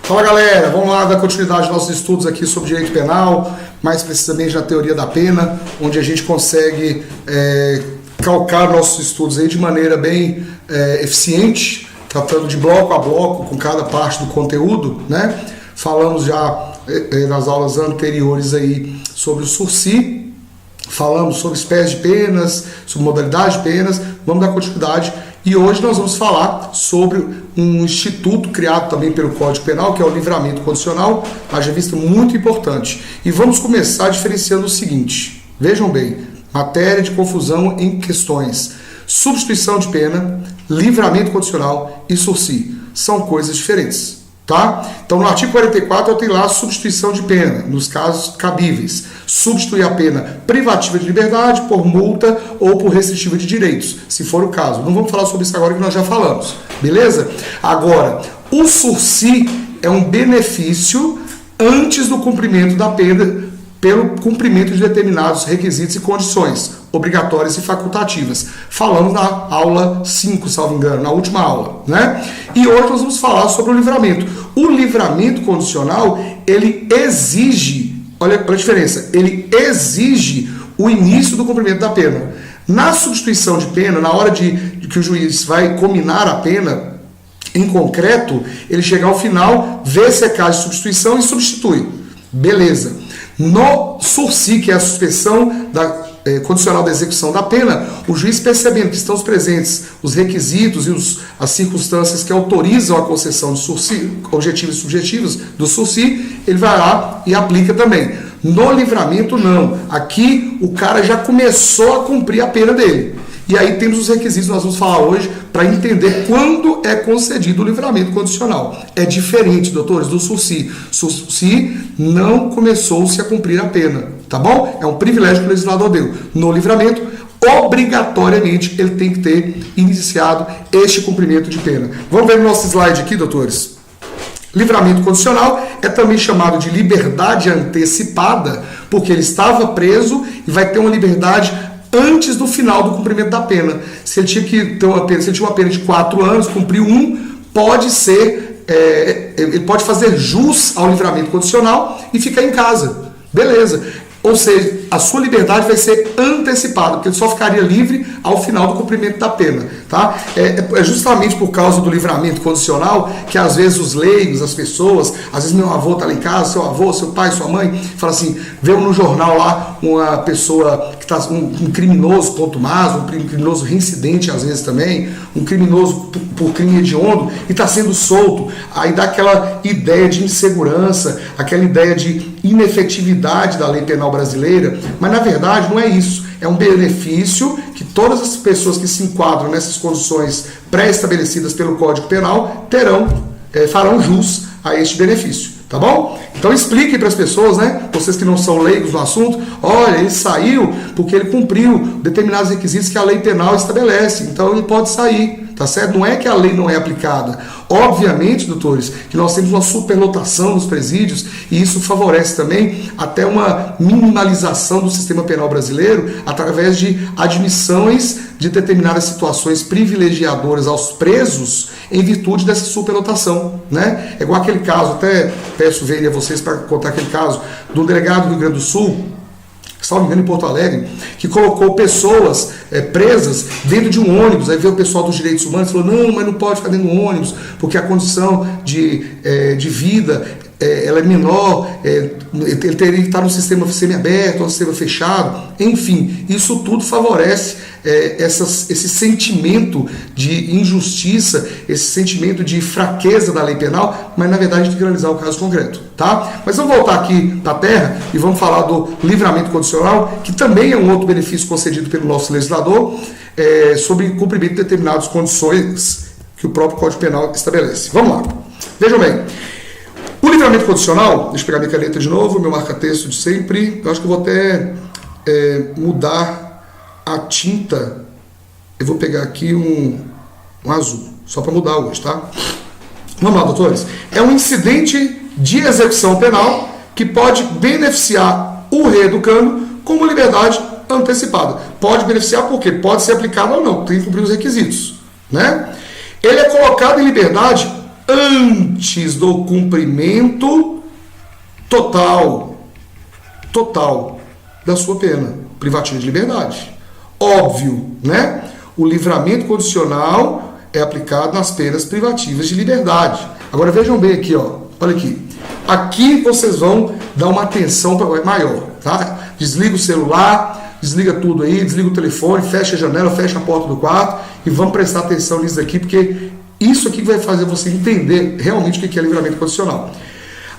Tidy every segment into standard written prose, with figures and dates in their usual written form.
Fala galera, vamos lá dar continuidade aos nossos estudos aqui sobre direito penal, mais precisamente na teoria da pena, onde a gente consegue calcar nossos estudos aí de maneira bem eficiente, tratando de bloco a bloco com cada parte do conteúdo, né? Falamos já nas aulas anteriores aí sobre o SURSI, falamos sobre espécies de penas, sobre modalidade de penas, vamos dar continuidade. E hoje nós vamos falar sobre um instituto criado também pelo Código Penal, que é o livramento condicional, haja vista muito importante. E vamos começar diferenciando o seguinte, vejam bem, matéria de confusão em questões, substituição de pena, livramento condicional e SURSI, são coisas diferentes. Tá? Então no artigo 44 eu tenho lá a substituição de pena, nos casos cabíveis. Substituir a pena privativa de liberdade por multa ou por restritiva de direitos, se for o caso. Não vamos falar sobre isso agora que nós já falamos, beleza? Agora, o SURSI é um benefício antes do cumprimento da pena pelo cumprimento de determinados requisitos e condições obrigatórias e facultativas. Falamos na aula 5, salvo engano, na última aula, né? E hoje nós vamos falar sobre o livramento. O livramento condicional, ele exige, olha a diferença, ele exige o início do cumprimento da pena. Na substituição de pena, na hora de que o juiz vai comminar a pena, em concreto, ele chega ao final, vê se é caso de substituição e substitui. Beleza. No SURSI, que é a suspensão condicional da execução da pena, o juiz, percebendo que estão presentes os requisitos e as circunstâncias que autorizam a concessão de SURSI, objetivos e subjetivos do SURSI, ele vai lá e aplica também. No livramento, não. Aqui, o cara já começou a cumprir a pena dele. E aí temos os requisitos que nós vamos falar hoje para entender quando é concedido o livramento condicional. É diferente, doutores, do SURSI. SURSI não começou-se a cumprir a pena, tá bom? É um privilégio que o legislador deu. No livramento, obrigatoriamente, ele tem que ter iniciado este cumprimento de pena. Vamos ver no nosso slide aqui, doutores. Livramento condicional é também chamado de liberdade antecipada, porque ele estava preso e vai ter uma liberdade antes do final do cumprimento da pena. Se ele tinha que ter uma pena, se ele tinha uma pena de 4 anos, cumpriu pode ser, ele pode fazer jus ao livramento condicional e ficar em casa. Beleza. Ou seja, a sua liberdade vai ser antecipada, porque ele só ficaria livre ao final do cumprimento da pena. Tá? É justamente por causa do livramento condicional que às vezes os leigos, as pessoas, às vezes meu avô está lá em casa, seu avô, seu pai, sua mãe, fala assim, vê no jornal lá uma pessoa que está, um criminoso contumaz, um criminoso reincidente às vezes também, um criminoso por crime hediondo e está sendo solto. Aí dá aquela ideia de insegurança, aquela ideia de inefetividade da lei penal brasileira, mas na verdade não é isso. É um benefício que todas as pessoas que se enquadram nessas condições pré-estabelecidas pelo Código Penal farão jus a este benefício, tá bom? Então explique para as pessoas, né? Vocês que não são leigos no assunto, olha, ele saiu porque ele cumpriu determinados requisitos que a lei penal estabelece, então ele pode sair, tá certo? Não é que a lei não é aplicada. Obviamente, doutores, que nós temos uma superlotação nos presídios e isso favorece também até uma minimalização do sistema penal brasileiro através de admissões de determinadas situações privilegiadoras aos presos em virtude dessa superlotação, né? É igual aquele caso, até peço verem a vocês para contar aquele caso do delegado do Rio Grande do Sul, se não me engano, em Porto Alegre, que colocou pessoas presas dentro de um ônibus. Aí veio o pessoal dos direitos humanos e falou, não, mas não pode ficar dentro do ônibus, porque a condição de vida ela é menor, ele teria que estar no sistema semiaberto, no sistema fechado. Enfim, isso tudo favorece esse sentimento de injustiça, esse sentimento de fraqueza da lei penal, mas na verdade a gente tem que analisar o caso concreto, tá? Mas vamos voltar aqui para a terra e vamos falar do livramento condicional, que também é um outro benefício concedido pelo nosso legislador, sobre cumprimento de determinadas condições que o próprio Código Penal estabelece. Vamos lá. Vejam bem. O livramento condicional, deixa eu pegar minha caneta de novo, meu marca-texto de sempre. Eu acho que eu vou até mudar a tinta. Eu vou pegar aqui um azul, só para mudar hoje, tá? Vamos lá, doutores. É um incidente de execução penal que pode beneficiar o reeducando como liberdade antecipada. Pode beneficiar porque pode ser aplicado ou não, tem que cumprir os requisitos, né? Ele é colocado em liberdade antes do cumprimento total da sua pena privativa de liberdade. Óbvio, né? O livramento condicional é aplicado nas penas privativas de liberdade. Agora vejam bem aqui, ó. Olha aqui. Aqui vocês vão dar uma atenção maior, tá? Desliga o celular, desliga tudo aí, desliga o telefone, fecha a janela, fecha a porta do quarto e vamos prestar atenção nisso aqui, porque isso aqui vai fazer você entender realmente o que é livramento condicional.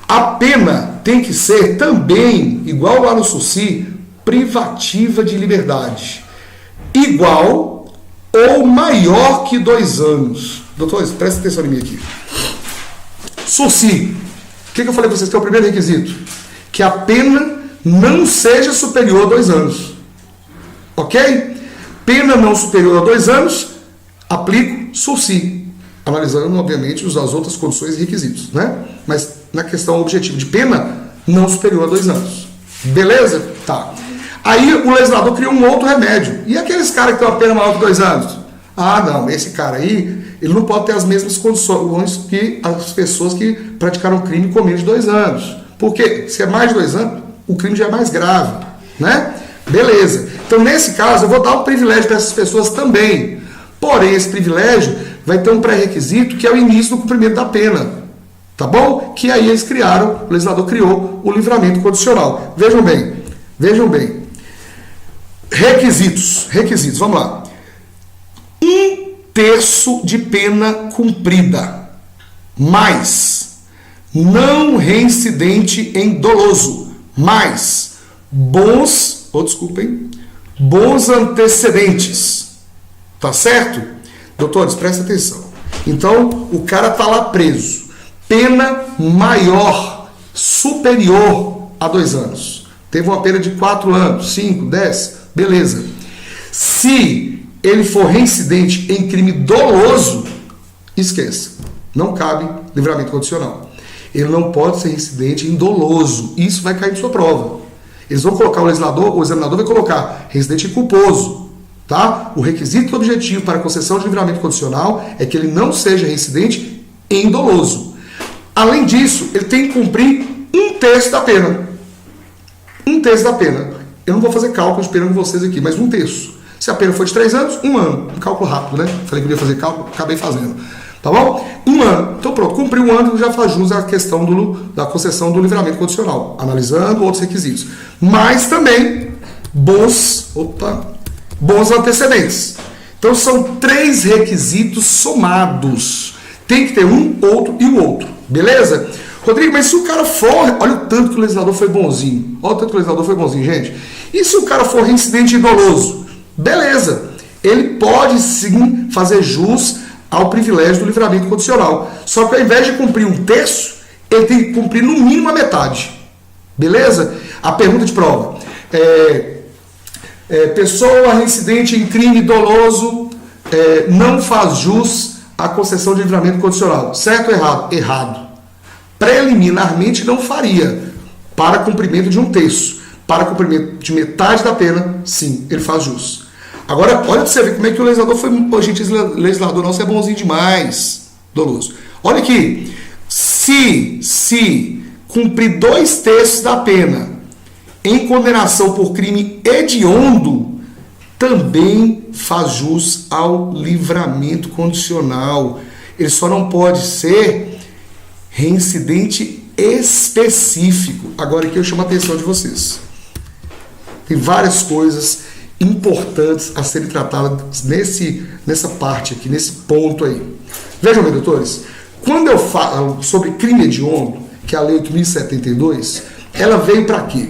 A pena tem que ser também, igual lá no SUSI, privativa de liberdade. Igual ou maior que 2 anos. Doutores, prestem atenção em mim aqui. SUSI. O que eu falei para vocês que é o primeiro requisito? Que a pena não seja superior a 2 anos. Ok? Pena não superior a 2 anos, aplico SUSI. Analisando, obviamente, as outras condições e requisitos, né? Mas na questão objetiva de pena, não superior a 2 anos. Beleza? Tá. Aí o legislador criou um outro remédio. E aqueles caras que têm uma pena maior que 2 anos? Ah, não, esse cara aí, ele não pode ter as mesmas condições que as pessoas que praticaram crime com menos de 2 anos. Porque se é mais de 2 anos, o crime já é mais grave, né? Beleza. Então, nesse caso, eu vou dar um privilégio para essas pessoas também. Porém, esse privilégio vai ter um pré-requisito que é o início do cumprimento da pena. Tá bom? Que aí eles criaram, o legislador criou o livramento condicional. Vejam bem. Requisitos, vamos lá. 1/3 de pena cumprida, mais não reincidente em doloso, mais bons antecedentes. Tá certo? Doutores, presta atenção. Então, o cara tá lá preso. Pena maior, superior a 2 anos. Teve uma pena de 4 anos, 5, 10, beleza. Se ele for reincidente em crime doloso, esqueça. Não cabe livramento condicional. Ele não pode ser reincidente em doloso. Isso vai cair na sua prova. Eles vão colocar o examinador vai colocar reincidente em culposo. Tá? O requisito objetivo para a concessão de livramento condicional é que ele não seja reincidente em doloso. Além disso, ele tem que cumprir 1/3 da pena. 1/3 da pena. Eu não vou fazer cálculo de pena com vocês aqui, mas 1/3. Se a pena for de 3 anos, 1 ano. Um cálculo rápido, né? Falei que eu ia fazer cálculo, acabei fazendo. Tá bom? 1 ano. Então pronto, cumpriu 1 ano, já faz jus à questão da concessão do livramento condicional, analisando outros requisitos. Mas também bons antecedentes. Então são 3 requisitos somados. Tem que ter um, outro e o outro. Beleza? Rodrigo, mas se o cara for... Olha o tanto que o legislador foi bonzinho. Olha o tanto que o legislador foi bonzinho, gente. E se o cara for reincidente e doloso? Beleza. Ele pode sim fazer jus ao privilégio do livramento condicional. Só que ao invés de cumprir 1/3, ele tem que cumprir no mínimo a metade. Beleza? A pergunta de prova. Pessoa reincidente em crime doloso não faz jus à concessão de livramento condicional. Certo ou errado? Errado. Preliminarmente não faria. Para cumprimento de 1/3. Para cumprimento de metade da pena, sim, ele faz jus. Agora, olha para você ver como é que o legislador foi... Gente, esse legislador nosso é bonzinho demais, doloso. Olha aqui. Se cumprir 2/3 da pena em condenação por crime hediondo, também faz jus ao livramento condicional. Ele só não pode ser reincidente específico. Agora aqui eu chamo a atenção de vocês. Tem várias coisas importantes a serem tratadas nessa parte aqui, nesse ponto aí. Vejam bem, doutores, quando eu falo sobre crime hediondo, que é a Lei 8.072, ela veio para quê?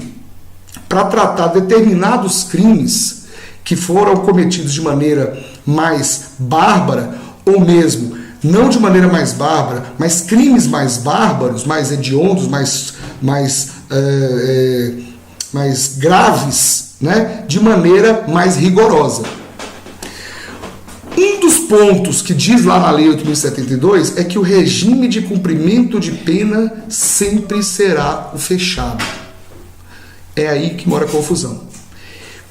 Para tratar determinados crimes que foram cometidos de maneira mais bárbara, ou mesmo não de maneira mais bárbara, mas crimes mais bárbaros, mais hediondos, mais graves, né? De maneira mais rigorosa. Um dos pontos que diz lá na Lei 8.072 é que o regime de cumprimento de pena sempre será o fechado. É aí que mora a confusão.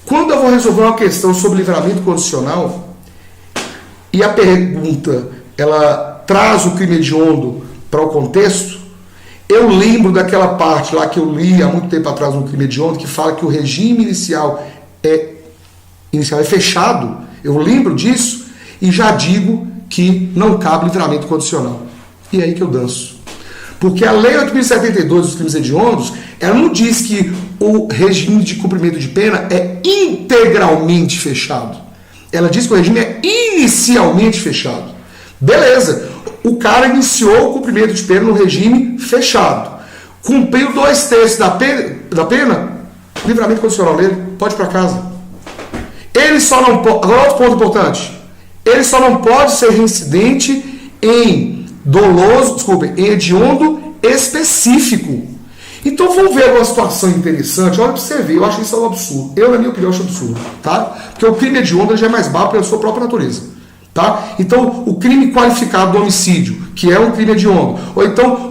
Quando eu vou resolver uma questão sobre livramento condicional e a pergunta ela traz o crime hediondo para o contexto, eu lembro daquela parte lá que eu li há muito tempo atrás no crime hediondo, que fala que o regime inicial é fechado. Eu lembro disso e já digo que não cabe livramento condicional. E é aí que eu danço. Porque a Lei 8.072 dos crimes hediondos, ela não diz que o regime de cumprimento de pena é integralmente fechado. Ela diz que o regime é inicialmente fechado. Beleza, o cara iniciou o cumprimento de pena no regime fechado. Cumpriu 2/3 da pena, livramento condicional nele, pode ir para casa. Ele só não pode, agora outro ponto importante, ele só não pode ser reincidente em em hediondo específico. Então vamos ver uma situação interessante. Olha para você ver, eu acho isso um absurdo. Eu, na minha opinião, acho absurdo, tá? Porque o crime hediondo já é mais baixo pela sua própria natureza, tá? Então, o crime qualificado do homicídio, que é um crime hediondo, ou então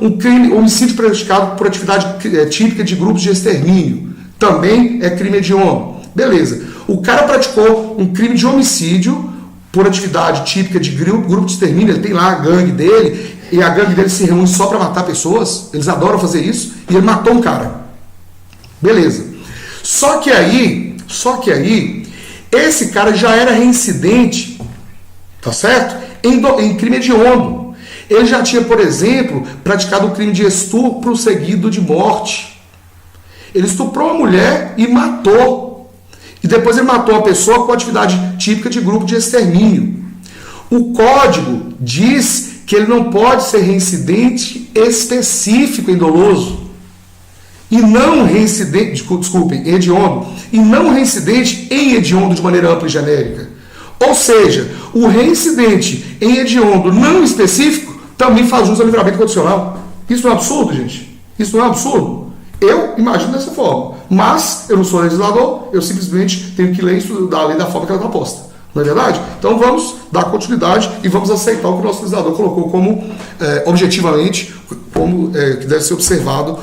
homicídio praticado por atividade típica de grupos de extermínio, também é crime hediondo. Beleza. O cara praticou um crime de homicídio por atividade típica de grupo de extermínio, ele tem lá a gangue dele, e a gangue dele se reúne só para matar pessoas, eles adoram fazer isso, e ele matou um cara. Beleza. Só que aí, esse cara já era reincidente, tá certo? Em crime hediondo. Ele já tinha, por exemplo, praticado o crime de estupro seguido de morte. Ele estuprou uma mulher e matou. E depois ele matou a pessoa com atividade típica de grupo de extermínio. O código diz que ele não pode ser reincidente específico em doloso. E não reincidente, hediondo. E não reincidente em hediondo de maneira ampla e genérica. Ou seja, o reincidente em hediondo não específico também faz uso do livramento condicional. Isso não é absurdo, gente? Isso não é absurdo? Eu imagino dessa forma. Mas eu não sou legislador, eu simplesmente tenho que ler isso da lei da forma que ela está posta. Não é verdade? Então vamos dar continuidade e vamos aceitar o que o nosso legislador colocou como, objetivamente, como que deve ser observado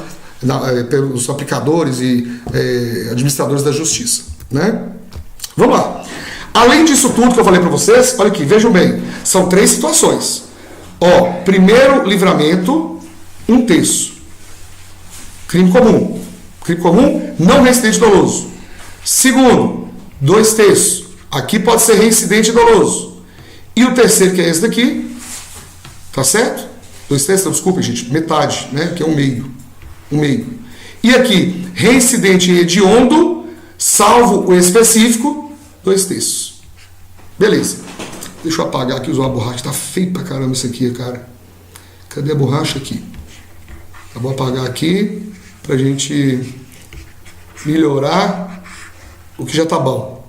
pelos aplicadores e administradores da justiça. Né? Vamos lá. Além disso tudo que eu falei para vocês, olha aqui, vejam bem, são 3 situações. Primeiro livramento, 1/3. Crime comum. Crime comum, não reincidente doloso. Segundo, 2/3. Aqui pode ser reincidente doloso. E o terceiro, que é esse daqui, tá certo? 2/3, desculpa, gente, metade, né? Que é um meio. E aqui, reincidente hediondo, salvo o específico, 2/3. Beleza. Deixa eu apagar aqui, usar uma borracha. Tá feio pra caramba isso aqui, cara. Cadê a borracha aqui? Eu vou apagar aqui pra gente melhorar o que já tá bom.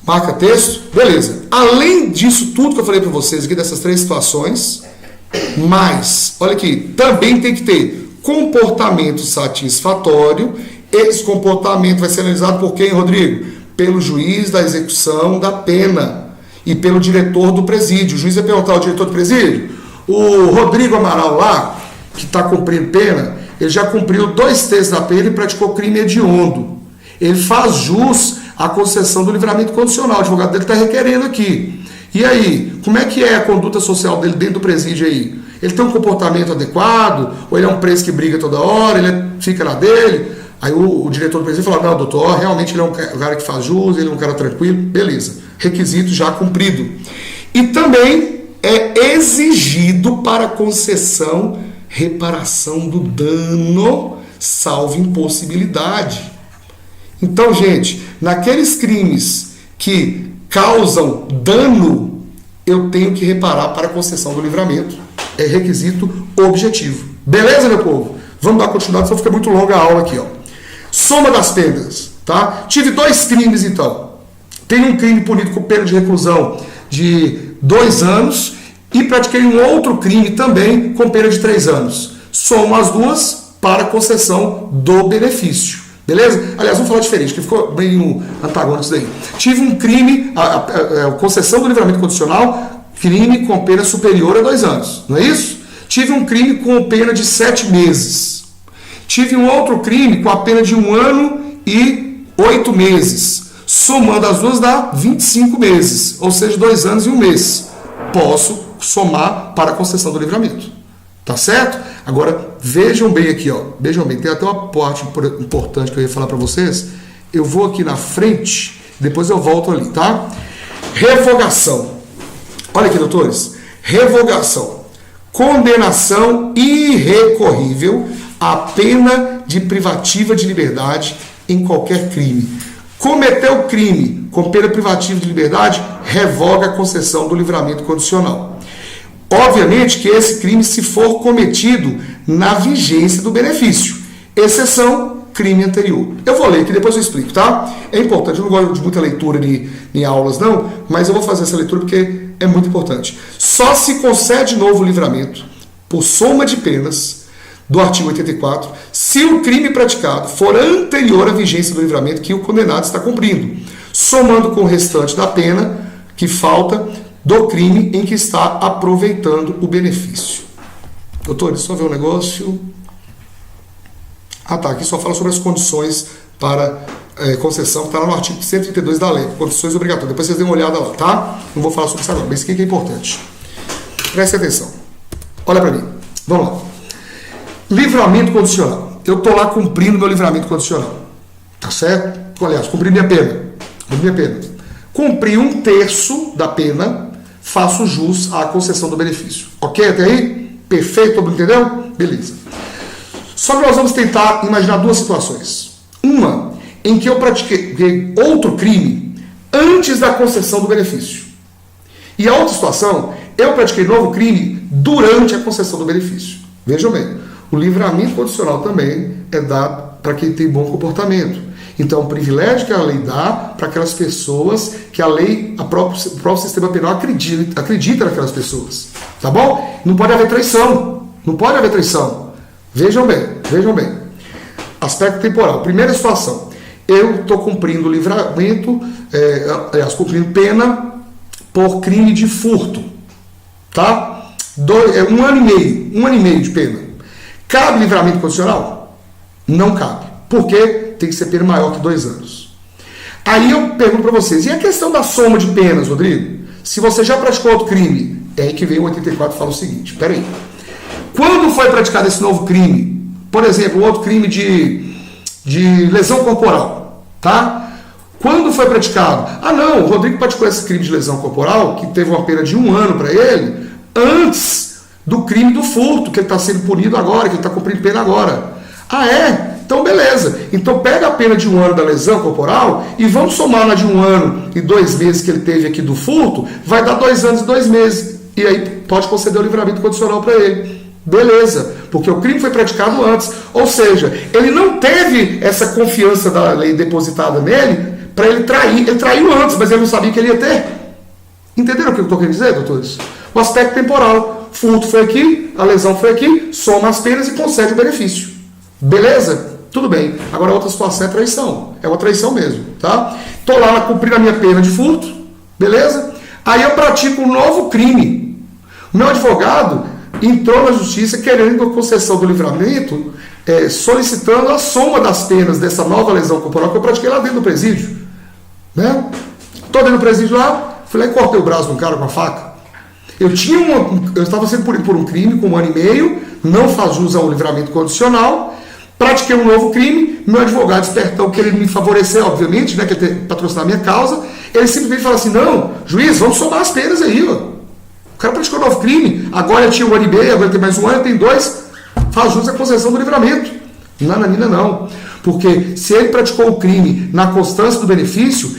Marca texto. Beleza. Além disso tudo que eu falei para vocês aqui, dessas 3 situações, mas, olha aqui, também tem que ter comportamento satisfatório. Esse comportamento vai ser analisado por quem, Rodrigo? Pelo juiz da execução da pena e pelo diretor do presídio. O juiz vai perguntar ao diretor do presídio: o Rodrigo Amaral lá, que está cumprindo pena, ele já cumpriu 2/3 da pena e praticou crime hediondo. Ele faz jus à concessão do livramento condicional. O advogado dele está requerendo aqui. E aí, como é que é a conduta social dele dentro do presídio aí? Ele tem um comportamento adequado? Ou ele é um preso que briga toda hora? Ele fica na dele? Aí o diretor do presídio fala: não, doutor, realmente ele é um cara que faz jus, ele é um cara tranquilo. Beleza. Requisito já cumprido. E também é exigido para concessão reparação do dano, salvo impossibilidade. Então, gente, naqueles crimes que causam dano, eu tenho que reparar para concessão do livramento. É requisito objetivo. Beleza, meu povo? Vamos dar continuidade, senão fica muito longa a aula aqui, ó. Soma das penas, tá? Tive 2 crimes, então. Tem um crime punido com pena de reclusão de 2 anos e pratiquei um outro crime também com pena de 3 anos. Somo as duas para concessão do benefício. Beleza? Aliás, vamos falar diferente, que ficou bem antagônico isso daí. Tive um crime, a concessão do livramento condicional, crime com pena superior a 2 anos. Não é isso? Tive um crime com pena de 7 meses. Tive um outro crime com a pena de 1 ano e 8 meses. Somando as duas dá 25 meses, ou seja, 2 anos e 1 mês. posso somar para a concessão do livramento. Tá certo? Agora, vejam bem aqui, ó. Vejam bem, tem até uma parte importante que eu ia falar para vocês. Eu vou aqui na frente, depois eu volto ali, tá? Revogação. Olha aqui, doutores. Revogação. Condenação irrecorrível à pena de privativa de liberdade em qualquer crime. Cometeu crime com pena privativa de liberdade, revoga a concessão do livramento condicional. Obviamente que esse crime se for cometido na vigência do benefício. Exceção, crime anterior. Eu vou ler aqui, depois eu explico, tá? É importante, eu não gosto de muita leitura em aulas não, mas eu vou fazer essa leitura porque é muito importante. Só se concede novo livramento por soma de penas do artigo 84, se o crime praticado for anterior à vigência do livramento que o condenado está cumprindo, somando com o restante da pena que falta do crime em que está aproveitando o benefício. Doutor, só ver um negócio. Ah, tá, aqui só fala sobre as condições para concessão, que está lá no artigo 132 da lei, condições obrigatórias. Depois vocês dêem uma olhada lá, tá? Não vou falar sobre isso agora, mas isso aqui é importante. Preste atenção. Olha para mim. Vamos lá. Livramento condicional. Eu estou lá cumprindo meu livramento condicional. Tá certo? Aliás, cumpri minha pena. Cumpri 1/3 da pena, faço jus à concessão do benefício. Ok até aí? Perfeito, todo mundo entendeu? Beleza. Só que nós vamos tentar imaginar duas situações. Uma, em que eu pratiquei outro crime antes da concessão do benefício. E a outra situação, eu pratiquei novo crime durante a concessão do benefício. Vejam bem, o livramento condicional também é dado para quem tem bom comportamento. Então, é um privilégio que a lei dá para aquelas pessoas que o próprio sistema penal acredita naquelas pessoas. Tá bom? Não pode haver traição. Não pode haver traição. Vejam bem. Aspecto temporal. Primeira situação. Eu estou cumprindo livramento, cumprindo pena por crime de furto. Tá? 1 ano e meio de pena. Cabe livramento condicional? Não cabe. Por quê? Tem que ser pena maior que 2 anos. Aí eu pergunto para vocês, e a questão da soma de penas, Rodrigo? Se você já praticou outro crime, é aí que vem o 84 e fala o seguinte, peraí. Quando foi praticado esse novo crime, por exemplo, outro crime de lesão corporal, tá? Quando foi praticado? Ah não, o Rodrigo praticou esse crime de lesão corporal, que teve uma pena de 1 ano para ele, antes do crime do furto, que ele está sendo punido agora, que ele está cumprindo pena agora. Ah é? Então beleza, então pega a pena de 1 ano da lesão corporal e vamos somar na de 1 ano e 2 meses que ele teve aqui do furto, vai dar 2 anos e 2 meses. E aí pode conceder o livramento condicional para ele. Beleza, porque o crime foi praticado antes. Ou seja, ele não teve essa confiança da lei depositada nele para ele trair. Ele traiu antes, mas ele não sabia que ele ia ter. Entenderam o que eu estou querendo dizer, doutores? O aspecto temporal. Furto foi aqui, a lesão foi aqui, soma as penas e concede o benefício. Beleza? Tudo bem. Agora a outra situação é traição. É uma traição mesmo, tá? Tô lá cumprindo a minha pena de furto, beleza? Aí eu pratico um novo crime. O meu advogado entrou na justiça querendo a concessão do livramento, solicitando a soma das penas dessa nova lesão corporal que eu pratiquei lá dentro do presídio. Né? Tô dentro do presídio lá, fui lá e cortei o braço de um cara com a faca. Eu estava sendo punido por um crime com 1 ano e meio, não faz jus ao livramento condicional. Pratiquei um novo crime, meu advogado espertão, querendo me favorecer, obviamente, né, quer patrocinar a minha causa, ele simplesmente fala assim, não, juiz, vamos somar as penas aí, ó. O cara praticou um novo crime, agora ele tinha 1 ano e meio, agora tem mais 1 ano, tem 2, faz jus à concessão do livramento. Nananina não, porque se ele praticou o crime na constância do benefício,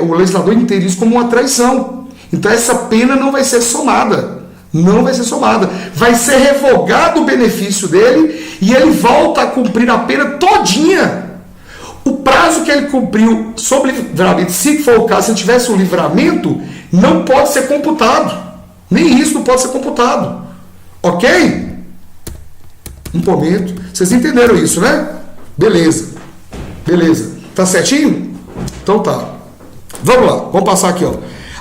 o legislador entende isso como uma traição. Então essa pena não vai ser somada. Não vai ser somada. Vai ser revogado o benefício dele e ele volta a cumprir a pena todinha. O prazo que ele cumpriu sobre livramento, se for o caso, se ele tivesse um livramento, não pode ser computado. Nem isso não pode ser computado. Ok? Um momento. Vocês entenderam isso, né? Beleza. Tá certinho? Então tá. Vamos lá. Vamos passar aqui, ó.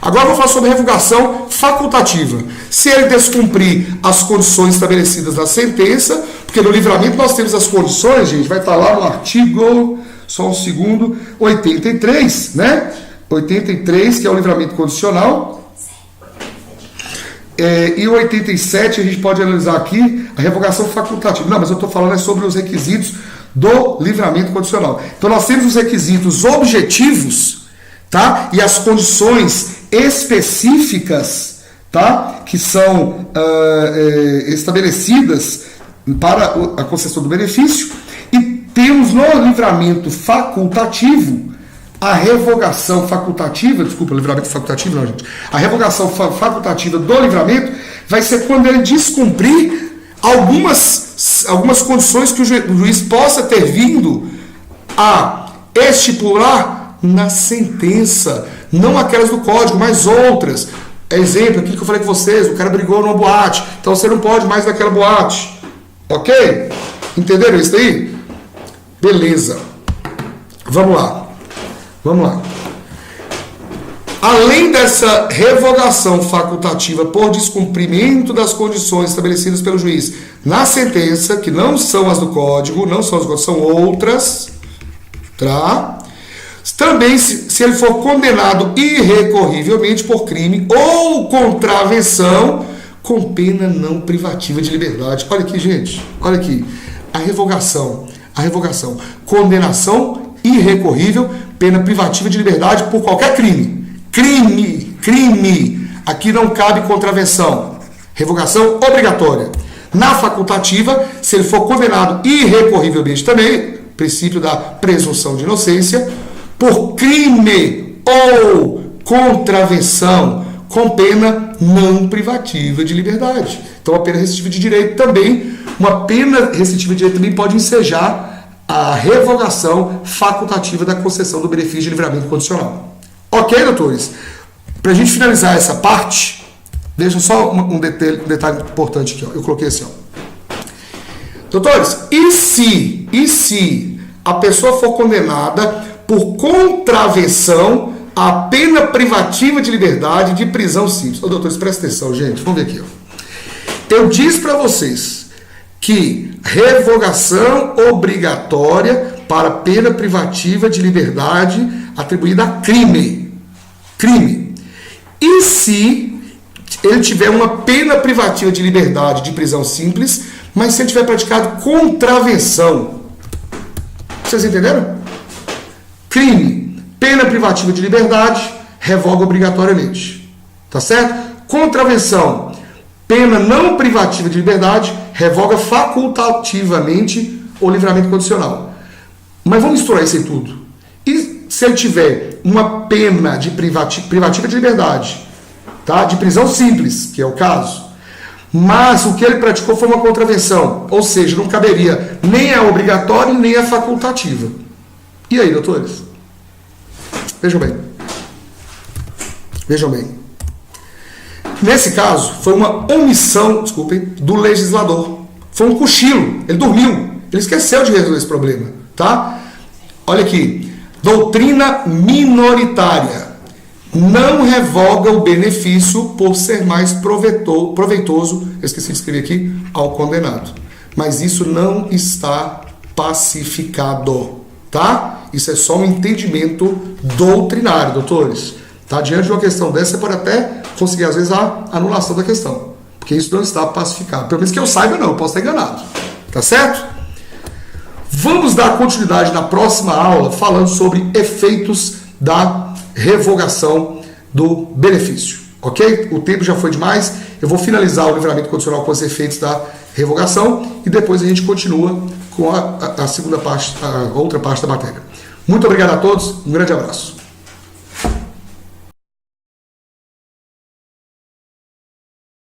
Agora eu vou falar sobre revogação facultativa. Se ele descumprir as condições estabelecidas na sentença, porque no livramento nós temos as condições, gente, vai estar lá no artigo, só um segundo, 83, né? 83, que é o livramento condicional. E o 87 a gente pode analisar aqui a revogação facultativa. Não, mas eu estou falando sobre os requisitos do livramento condicional. Então nós temos os requisitos objetivos, tá? E as condições específicas, tá? Que são estabelecidas para a concessão do benefício. E temos no livramento facultativo a revogação facultativa, desculpa, livramento facultativo não, gente. A revogação facultativa do livramento vai ser quando ele descumprir algumas condições que o juiz possa ter vindo a estipular na sentença, não aquelas do código, mas outras. Exemplo, aquilo que eu falei com vocês, o cara brigou numa boate, então você não pode mais naquela boate. Ok? Entenderam isso aí? Beleza. Vamos lá. Além dessa revogação facultativa por descumprimento das condições estabelecidas pelo juiz na sentença, que não são as do código, são outras, tá? Também, se ele for condenado irrecorrivelmente por crime ou contravenção com pena não privativa de liberdade. Olha aqui, gente, olha aqui. A revogação, condenação irrecorrível, pena privativa de liberdade por qualquer crime. Crime. Aqui não cabe contravenção. Revogação obrigatória. Na facultativa, se ele for condenado irrecorrivelmente também, princípio da presunção de inocência, por crime ou contravenção com pena não privativa de liberdade. Então a pena restritiva de direito também, uma pena restritiva de direito também pode ensejar a revogação facultativa da concessão do benefício de livramento condicional. Ok, doutores? Para a gente finalizar essa parte, deixa só um detalhe importante aqui. Ó. Eu coloquei assim. Ó. Doutores, e se a pessoa for condenada por contravenção à pena privativa de liberdade de prisão simples? Ô, doutores, presta atenção, gente. Vamos ver aqui. Ó. Eu disse para vocês que revogação obrigatória para pena privativa de liberdade atribuída a crime. E se ele tiver uma pena privativa de liberdade de prisão simples, mas se ele tiver praticado contravenção? Vocês entenderam? Crime, pena privativa de liberdade, revoga obrigatoriamente. Tá certo? Contravenção, pena não privativa de liberdade, revoga facultativamente o livramento condicional. Mas vamos misturar isso aí tudo. E se ele tiver uma pena de privativa de liberdade, tá? De prisão simples, que é o caso, mas o que ele praticou foi uma contravenção, ou seja, não caberia nem a obrigatória nem a facultativa. E aí, doutores? Vejam bem. Nesse caso, foi uma omissão, do legislador. Foi um cochilo, ele dormiu, ele esqueceu de resolver esse problema, tá? Olha aqui, doutrina minoritária não revoga o benefício por ser mais proveitoso, eu esqueci de escrever aqui, ao condenado. Mas isso não está pacificado, tá? Isso é só um entendimento doutrinário, doutores. Tá? Diante de uma questão dessa, você pode até conseguir, às vezes, a anulação da questão. Porque isso não está pacificado. Pelo menos que eu saiba, não. Eu posso estar enganado. Tá certo? Vamos dar continuidade na próxima aula falando sobre efeitos da revogação do benefício. Ok? O tempo já foi demais. Eu vou finalizar o livramento condicional com os efeitos da revogação e depois a gente continua com a segunda parte, a outra parte da matéria. Muito obrigado a todos. Um grande abraço.